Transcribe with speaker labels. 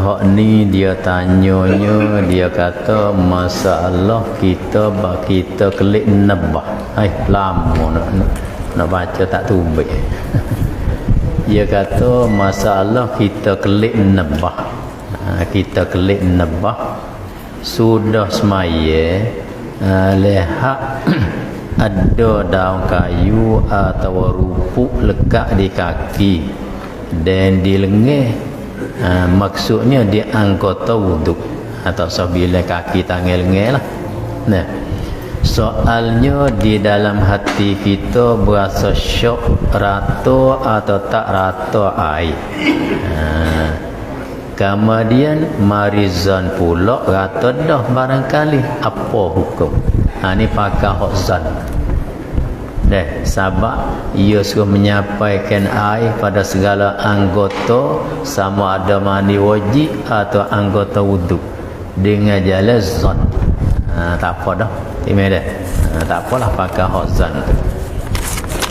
Speaker 1: Hak ni dia tanyanya, dia kata masalah kita kelik nebah. Lama nak baca tak tubik. Dia kata masalah kita kelik nebah. Kita kelik nebah sudah semaya lihat ada daun kayu atau rupuk lekat di kaki dan di lengan. Maksudnya di anggota wuduk atau sebila kaki tangan lengan lah. Nah, soalnya di dalam hati kita berasa syok rata atau tak rata air. Kemudian marizan pula rata dah barangkali apa hukum. Ni pakai hak zan. Sebab ia suruh menyampaikan air pada segala anggota sama ada mandi wajib atau anggota wuduk dengan jalan zan. Tak apa dah. Tak apalah pakai hak zan tu.